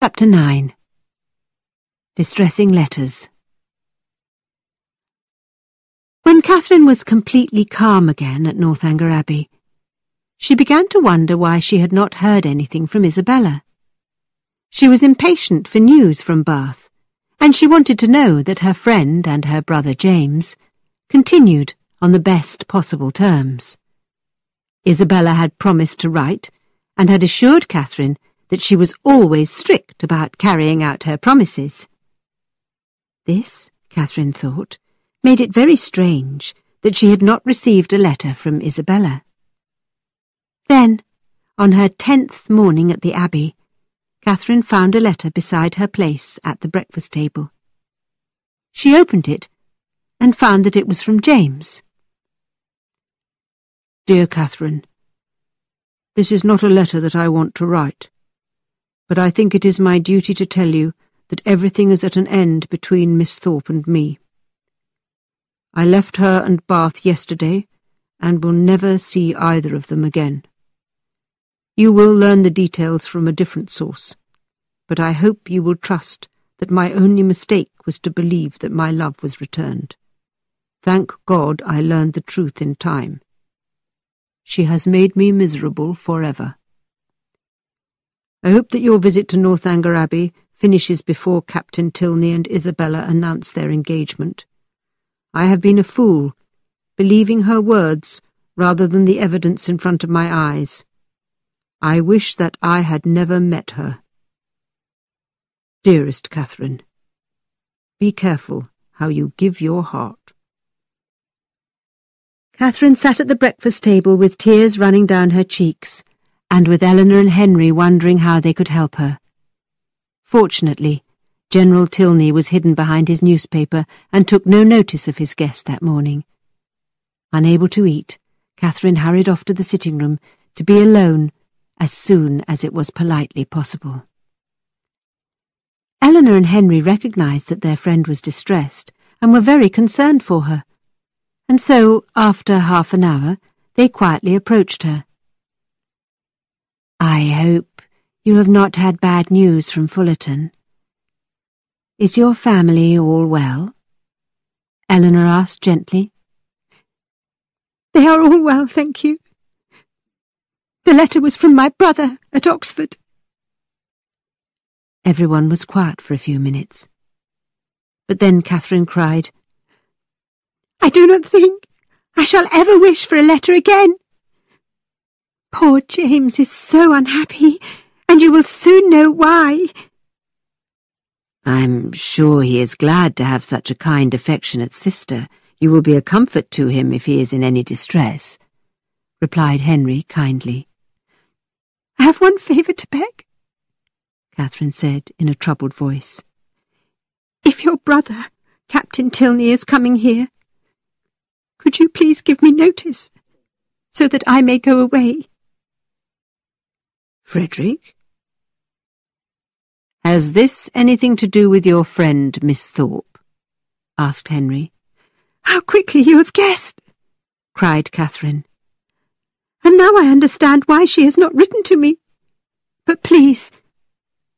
Chapter 9. Distressing Letters. When Catherine was completely calm again at Northanger Abbey, she began to wonder why she had not heard anything from Isabella. She was impatient for news from Bath, and she wanted to know that her friend and her brother James continued on the best possible terms. Isabella had promised to write, and had assured Catherine that she was always strict about carrying out her promises. This, Catherine thought, made it very strange that she had not received a letter from Isabella. Then, on her 10th morning at the Abbey, Catherine found a letter beside her place at the breakfast table. She opened it and found that it was from James. Dear Catherine, this is not a letter that I want to write, but I think it is my duty to tell you that everything is at an end between Miss Thorpe and me. I left her and Bath yesterday, and will never see either of them again. You will learn the details from a different source, but I hope you will trust that my only mistake was to believe that my love was returned. Thank God I learned the truth in time. She has made me miserable forever. I hope that your visit to Northanger Abbey finishes before Captain Tilney and Isabella announce their engagement. I have been a fool, believing her words rather than the evidence in front of my eyes. I wish that I had never met her. Dearest Catherine, be careful how you give your heart. Catherine sat at the breakfast table with tears running down her cheeks, and with Eleanor and Henry wondering how they could help her. Fortunately, General Tilney was hidden behind his newspaper and took no notice of his guest that morning. Unable to eat, Catherine hurried off to the sitting-room to be alone as soon as it was politely possible. Eleanor and Henry recognized that their friend was distressed and were very concerned for her, and so, after half an hour, they quietly approached her. I hope you have not had bad news from Fullerton. Is your family all well? Eleanor asked gently. They are all well, thank you. The letter was from my brother at Oxford. Everyone was quiet for a few minutes. But then Catherine cried, I do not think I shall ever wish for a letter again. Poor James is so unhappy, and you will soon know why. I'm sure he is glad to have such a kind, affectionate sister. You will be a comfort to him if he is in any distress, replied Henry kindly. I have one favour to beg, Catherine said in a troubled voice. If your brother, Captain Tilney, is coming here, could you please give me notice, so that I may go away? Frederick? Has this anything to do with your friend, Miss Thorpe? Asked Henry. How quickly you have guessed, cried Catherine. And now I understand why she has not written to me. But please,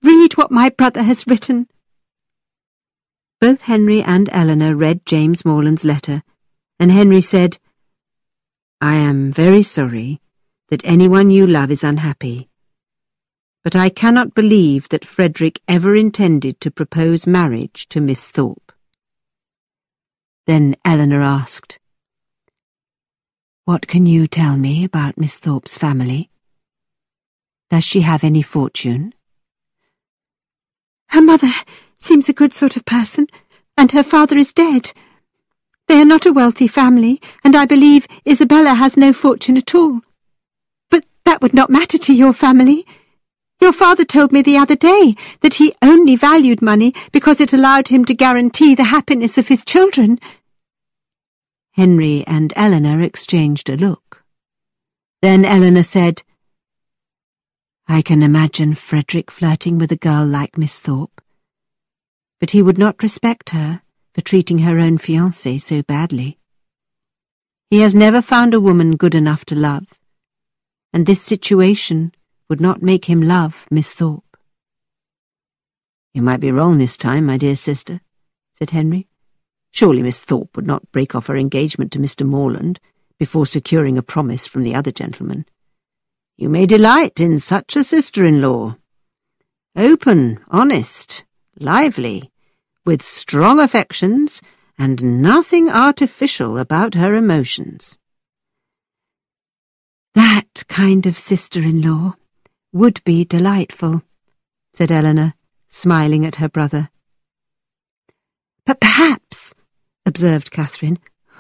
read what my brother has written. Both Henry and Eleanor read James Morland's letter, and Henry said, I am very sorry that anyone you love is unhappy, but I cannot believe that Frederick ever intended to propose marriage to Miss Thorpe. Then Eleanor asked, What can you tell me about Miss Thorpe's family? Does she have any fortune? Her mother seems a good sort of person, and her father is dead. They are not a wealthy family, and I believe Isabella has no fortune at all. But that would not matter to your family. Your father told me the other day that he only valued money because it allowed him to guarantee the happiness of his children. Henry and Eleanor exchanged a look. Then Eleanor said, I can imagine Frederick flirting with a girl like Miss Thorpe, but he would not respect her for treating her own fiancé so badly. He has never found a woman good enough to love, and this situation would not make him love Miss Thorpe. "You might be wrong this time, my dear sister," said Henry. "Surely Miss Thorpe would not break off her engagement to Mr. Morland before securing a promise from the other gentleman. You may delight in such a sister-in-law. Open, honest, lively, with strong affections, and nothing artificial about her emotions." "That kind of sister-in-law would be delightful," said Eleanor, smiling at her brother. "But perhaps," observed Catherine,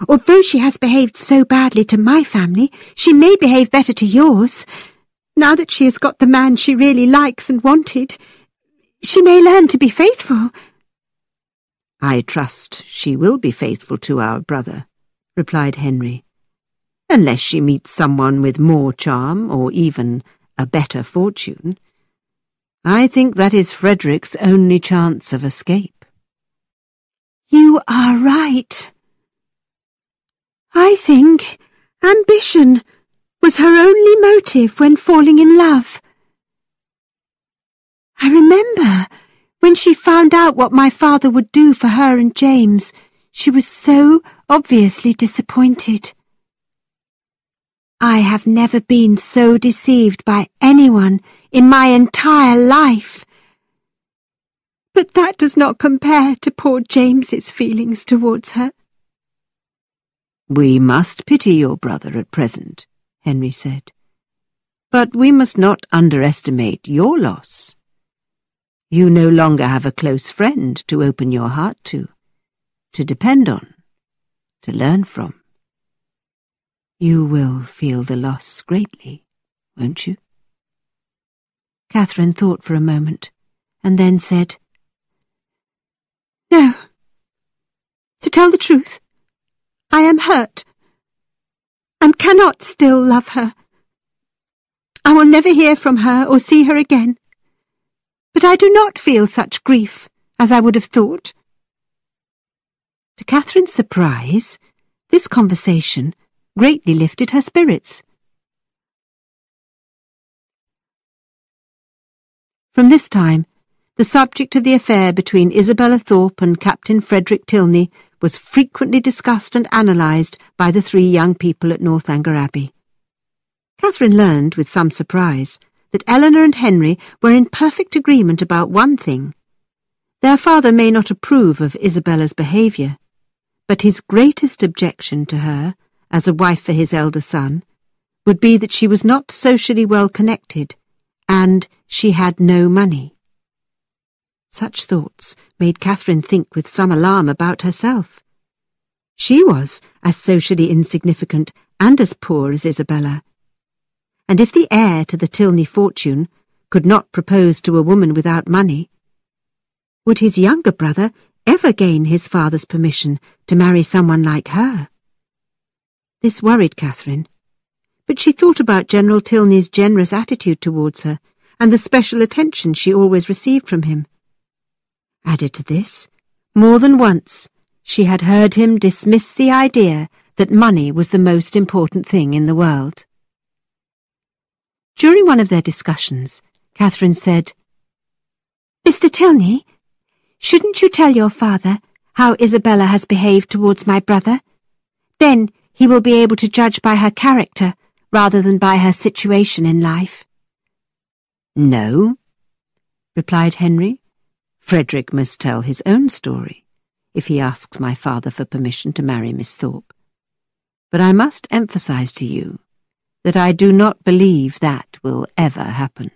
"although she has behaved so badly to my family, she may behave better to yours. Now that she has got the man she really likes and wanted, she may learn to be faithful." "I trust she will be faithful to our brother," replied Henry, "unless she meets someone with more charm or even a better fortune. I think that is Frederick's only chance of escape." "You are right. I think ambition was her only motive when falling in love. I remember when she found out what my father would do for her and James, she was so obviously disappointed. I have never been so deceived by anyone in my entire life. But that does not compare to poor James's feelings towards her." "We must pity your brother at present," Henry said. "But we must not underestimate your loss. You no longer have a close friend to open your heart to depend on, to learn from. You will feel the loss greatly, won't you?" Catherine thought for a moment, and then said, "No. To tell the truth, I am hurt, and cannot still love her. I will never hear from her or see her again, but I do not feel such grief as I would have thought." To Catherine's surprise, this conversation greatly lifted her spirits. From this time, the subject of the affair between Isabella Thorpe and Captain Frederick Tilney was frequently discussed and analysed by the three young people at Northanger Abbey. Catherine learned, with some surprise, that Eleanor and Henry were in perfect agreement about one thing. Their father may not approve of Isabella's behaviour, but his greatest objection to her, as a wife for his elder son, would be that she was not socially well connected, and she had no money. Such thoughts made Catherine think with some alarm about herself. She was as socially insignificant and as poor as Isabella, and if the heir to the Tilney fortune could not propose to a woman without money, would his younger brother ever gain his father's permission to marry someone like her? This worried Catherine, but she thought about General Tilney's generous attitude towards her and the special attention she always received from him. Added to this, more than once she had heard him dismiss the idea that money was the most important thing in the world. During one of their discussions, Catherine said, "Mr. Tilney, shouldn't you tell your father how Isabella has behaved towards my brother? Then he will be able to judge by her character rather than by her situation in life." "No," replied Henry. "Frederick must tell his own story if he asks my father for permission to marry Miss Thorpe. But I must emphasize to you that I do not believe that will ever happen."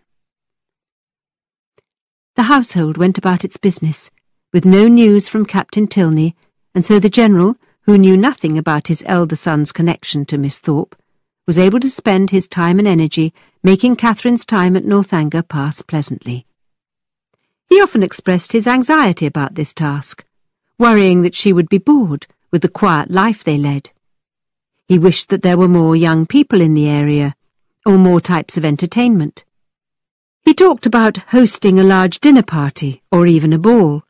The household went about its business, with no news from Captain Tilney, and so the General, who knew nothing about his elder son's connection to Miss Thorpe, was able to spend his time and energy making Catherine's time at Northanger pass pleasantly. He often expressed his anxiety about this task, worrying that she would be bored with the quiet life they led. He wished that there were more young people in the area, or more types of entertainment. He talked about hosting a large dinner party, or even a ball.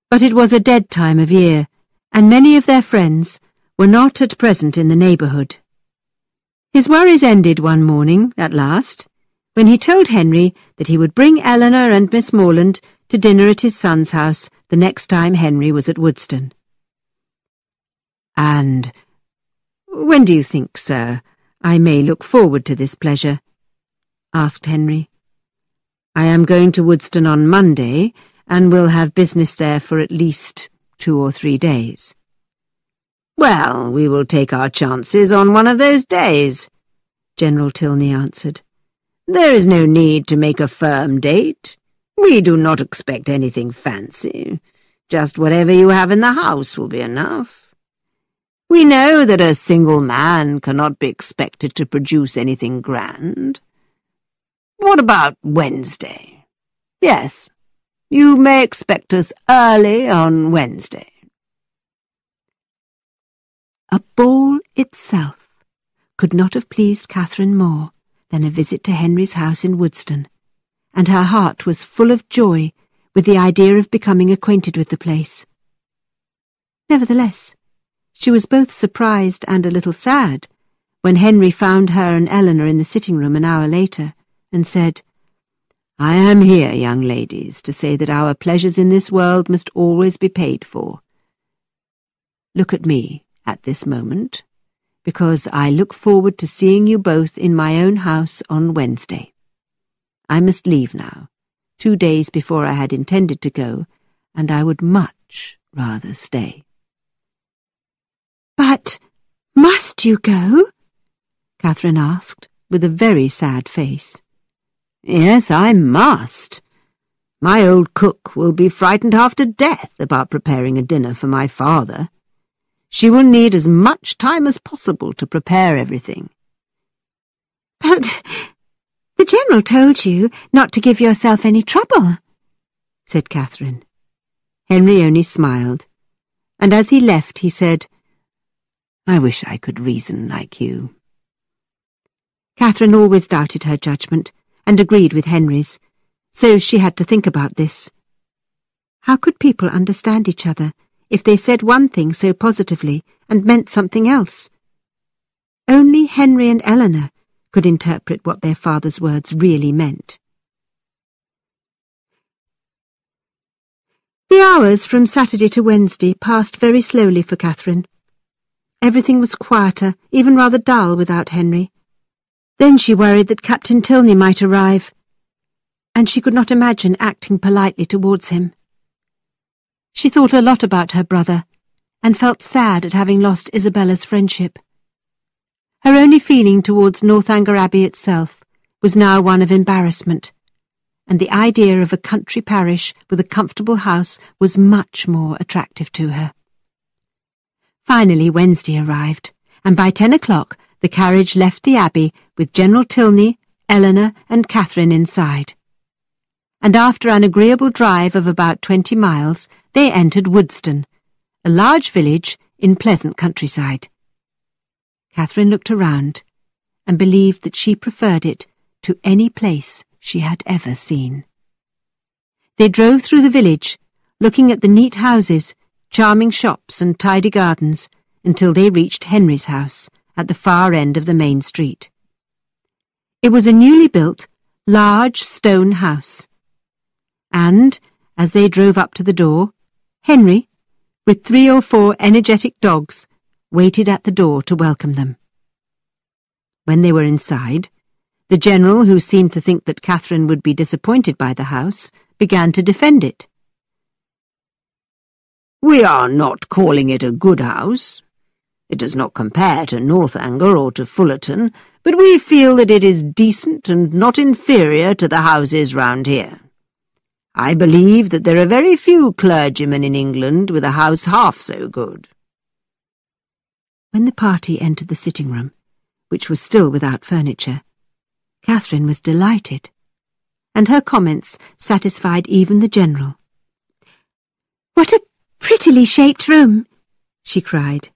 But it was a dead time of year, and many of their friends were not at present in the neighbourhood. His worries ended one morning, at last, when he told Henry that he would bring Eleanor and Miss Morland to dinner at his son's house the next time Henry was at Woodston. "And when do you think, sir, I may look forward to this pleasure?" asked Henry. "I am going to Woodston on Monday, and will have business there for at least 2 or 3 days. "Well, we will take our chances on one of those days," General Tilney answered. "There is no need to make a firm date. We do not expect anything fancy. Just whatever you have in the house will be enough. We know that a single man cannot be expected to produce anything grand. What about Wednesday? Yes, you may expect us early on Wednesday." A ball itself could not have pleased Catherine more than a visit to Henry's house in Woodston, and her heart was full of joy with the idea of becoming acquainted with the place. Nevertheless, she was both surprised and a little sad when Henry found her and Eleanor in the sitting-room an hour later, and said, "I am here, young ladies, to say that our pleasures in this world must always be paid for. Look at me at this moment, because I look forward to seeing you both in my own house on Wednesday. I must leave now, 2 days before I had intended to go, and I would much rather stay." "But must you go?" Catherine asked, with a very sad face. "Yes, I must. My old cook will be frightened half to death about preparing a dinner for my father. She will need as much time as possible to prepare everything." "But the General told you not to give yourself any trouble," said Catherine. Henry only smiled, and as he left he said, "I wish I could reason like you." Catherine always doubted her judgment, and agreed with Henry's, so she had to think about this. How could people understand each other if they said one thing so positively and meant something else? Only Henry and Eleanor could interpret what their father's words really meant. The hours from Saturday to Wednesday passed very slowly for Catherine. Everything was quieter, even rather dull, without Henry. Then she worried that Captain Tilney might arrive, and she could not imagine acting politely towards him. She thought a lot about her brother, and felt sad at having lost Isabella's friendship. Her only feeling towards Northanger Abbey itself was now one of embarrassment, and the idea of a country parish with a comfortable house was much more attractive to her. Finally Wednesday arrived, and by 10 o'clock the carriage left the Abbey with General Tilney, Eleanor and Catherine inside. And after an agreeable drive of about 20 miles, they entered Woodston, a large village in pleasant countryside. Catherine looked around, and believed that she preferred it to any place she had ever seen. They drove through the village, looking at the neat houses, charming shops and tidy gardens, until they reached Henry's house, at the far end of the main street. It was a newly built, large stone house, and, as they drove up to the door, Henry, with 3 or 4 energetic dogs, waited at the door to welcome them. When they were inside, the General, who seemed to think that Catherine would be disappointed by the house, began to defend it. "We are not calling it a good house. It does not compare to Northanger or to Fullerton, but we feel that it is decent and not inferior to the houses round here. I believe that there are very few clergymen in England with a house half so good." When the party entered the sitting-room, which was still without furniture, Catherine was delighted, and her comments satisfied even the General. "What a prettily shaped room!" she cried.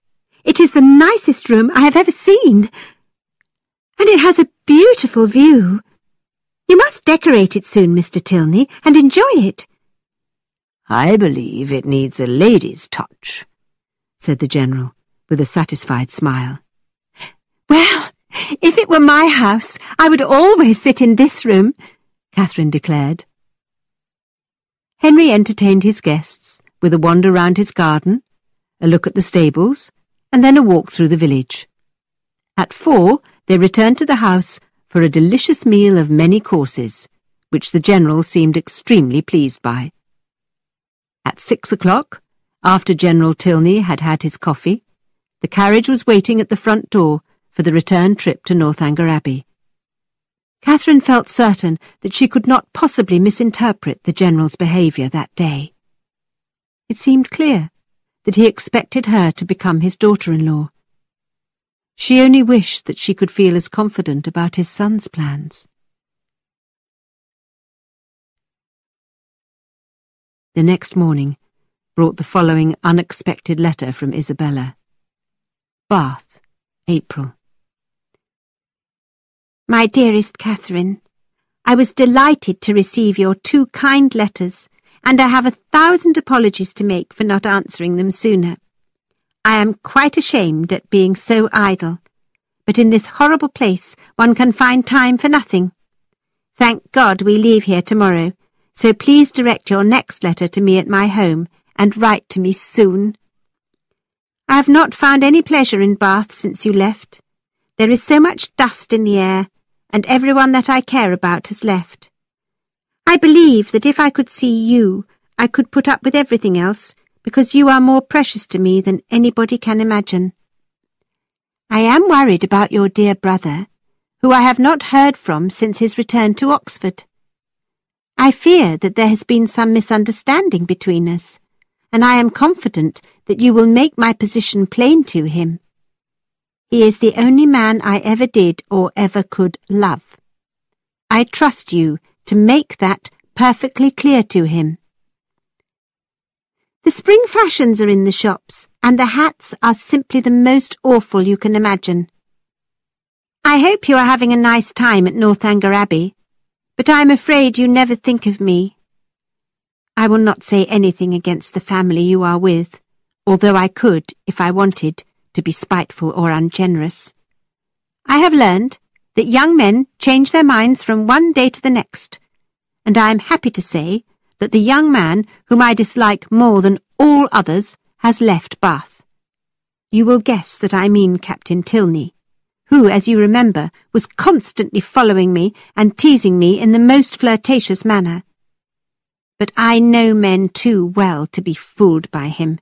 "It is the nicest room I have ever seen. And it has a beautiful view. You must decorate it soon, Mr. Tilney, and enjoy it." "I believe it needs a lady's touch," said the General, with a satisfied smile. "Well, if it were my house, I would always sit in this room," Catherine declared. Henry entertained his guests with a wander round his garden, a look at the stables, and then a walk through the village. At 4, they returned to the house for a delicious meal of many courses, which the General seemed extremely pleased by. At 6 o'clock, after General Tilney had had his coffee, the carriage was waiting at the front door for the return trip to Northanger Abbey. Catherine felt certain that she could not possibly misinterpret the General's behaviour that day. It seemed clear that he expected her to become his daughter-in-law. She only wished that she could feel as confident about his son's plans. The next morning brought the following unexpected letter from Isabella. Bath, April. My dearest Catherine, I was delighted to receive your 2 kind letters, and I have 1,000 apologies to make for not answering them sooner. I am quite ashamed at being so idle, but in this horrible place one can find time for nothing. Thank God we leave here tomorrow, so please direct your next letter to me at my home, and write to me soon. I have not found any pleasure in Bath since you left. There is so much dust in the air, and everyone that I care about has left. I believe that if I could see you, I could put up with everything else, because you are more precious to me than anybody can imagine. I am worried about your dear brother, who I have not heard from since his return to Oxford. I fear that there has been some misunderstanding between us, and I am confident that you will make my position plain to him. He is the only man I ever did or ever could love. I trust you to make that perfectly clear to him. The spring fashions are in the shops, and the hats are simply the most awful you can imagine. I hope you are having a nice time at Northanger Abbey, but I am afraid you never think of me. I will not say anything against the family you are with, although I could, if I wanted, to be spiteful or ungenerous. I have learned that young men change their minds from one day to the next, and I am happy to say that the young man whom I dislike more than all others has left Bath. You will guess that I mean Captain Tilney, who, as you remember, was constantly following me and teasing me in the most flirtatious manner. But I know men too well to be fooled by him.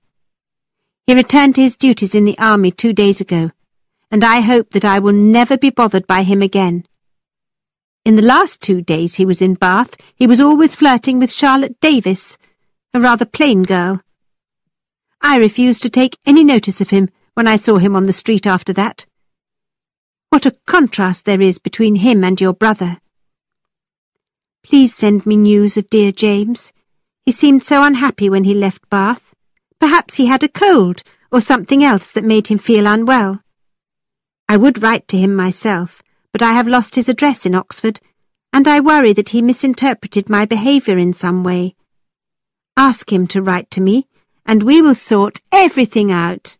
He returned to his duties in the army 2 days ago, and I hope that I will never be bothered by him again. In the last 2 days he was in Bath, he was always flirting with Charlotte Davis, a rather plain girl. I refused to take any notice of him when I saw him on the street after that. What a contrast there is between him and your brother. Please send me news of dear James. He seemed so unhappy when he left Bath. Perhaps he had a cold or something else that made him feel unwell. I would write to him myself, but I have lost his address in Oxford, and I worry that he misinterpreted my behaviour in some way. Ask him to write to me, and we will sort everything out.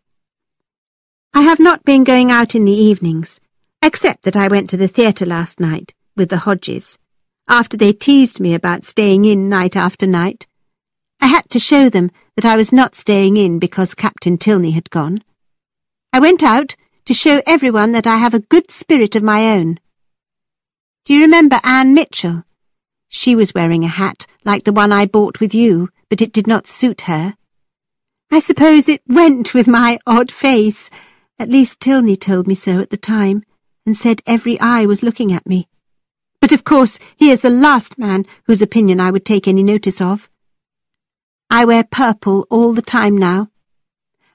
I have not been going out in the evenings, except that I went to the theatre last night with the Hodges, after they teased me about staying in night after night. I had to show them that I was not staying in because Captain Tilney had gone. I went out to show everyone that I have a good spirit of my own. Do you remember Anne Mitchell? She was wearing a hat like the one I bought with you, but it did not suit her. I suppose it went with my odd face. At least Tilney told me so at the time, and said every eye was looking at me. But of course he is the last man whose opinion I would take any notice of. I wear purple all the time now.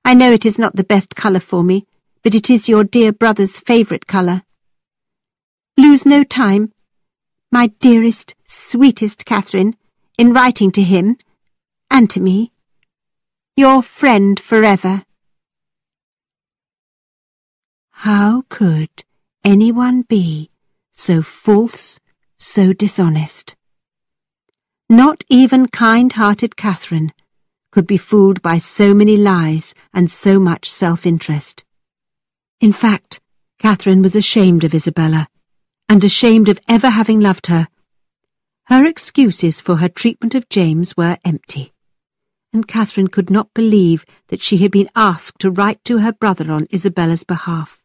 I know it is not the best colour for me, but it is your dear brother's favourite colour. Lose no time, my dearest, sweetest Catherine, in writing to him, and to me. Your friend forever. How could anyone be so false, so dishonest? Not even kind-hearted Catherine could be fooled by so many lies and so much self-interest. In fact, Catherine was ashamed of Isabella, and ashamed of ever having loved her. Her excuses for her treatment of James were empty, and Catherine could not believe that she had been asked to write to her brother on Isabella's behalf.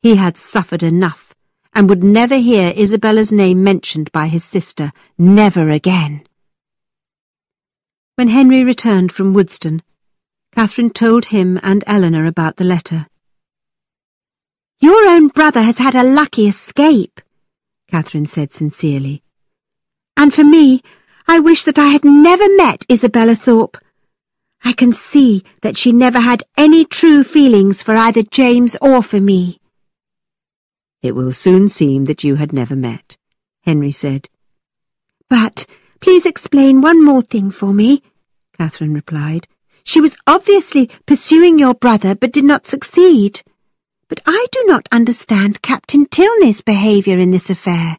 He had suffered enough, and would never hear Isabella's name mentioned by his sister, never again. When Henry returned from Woodston, Catherine told him and Eleanor about the letter. "Your own brother has had a lucky escape," Catherine said sincerely. "And for me, I wish that I had never met Isabella Thorpe. I can see that she never had any true feelings for either James or for me." "It will soon seem that you had never met," Henry said. "But please explain one more thing for me," Catherine replied. "She was obviously pursuing your brother but did not succeed. But I do not understand Captain Tilney's behaviour in this affair.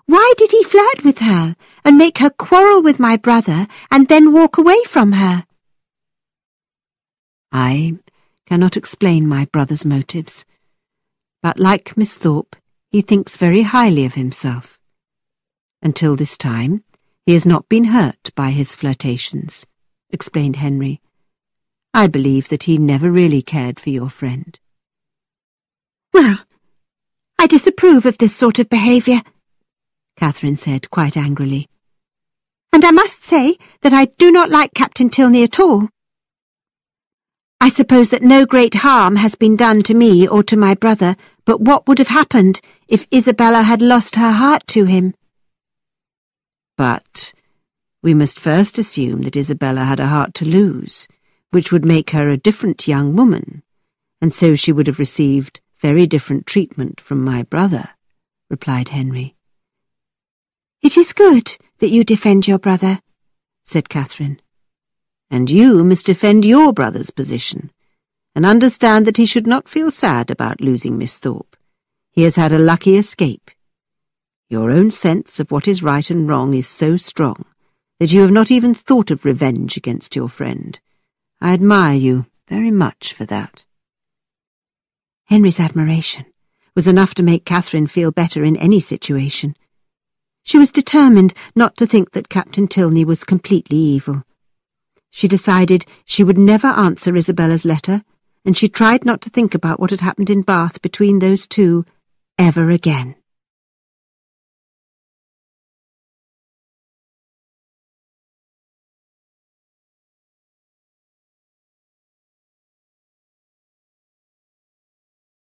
Why did he flirt with her and make her quarrel with my brother and then walk away from her?" "I cannot explain my brother's motives, but like Miss Thorpe, he thinks very highly of himself. Until this time, he has not been hurt by his flirtations," explained Henry. "I believe that he never really cared for your friend." "Well, I disapprove of this sort of behaviour," Catherine said quite angrily. "And I must say that I do not like Captain Tilney at all. I suppose that no great harm has been done to me or to my brother, but what would have happened if Isabella had lost her heart to him?" "But we must first assume that Isabella had a heart to lose, which would make her a different young woman, and so she would have received very different treatment from my brother," replied Henry. "It is good that you defend your brother," said Catherine. "And you must defend your brother's position, and understand that he should not feel sad about losing Miss Thorpe. He has had a lucky escape. Your own sense of what is right and wrong is so strong that you have not even thought of revenge against your friend. I admire you very much for that." Henry's admiration was enough to make Catherine feel better in any situation. She was determined not to think that Captain Tilney was completely evil. She decided she would never answer Isabella's letter, and she tried not to think about what had happened in Bath between those two ever again.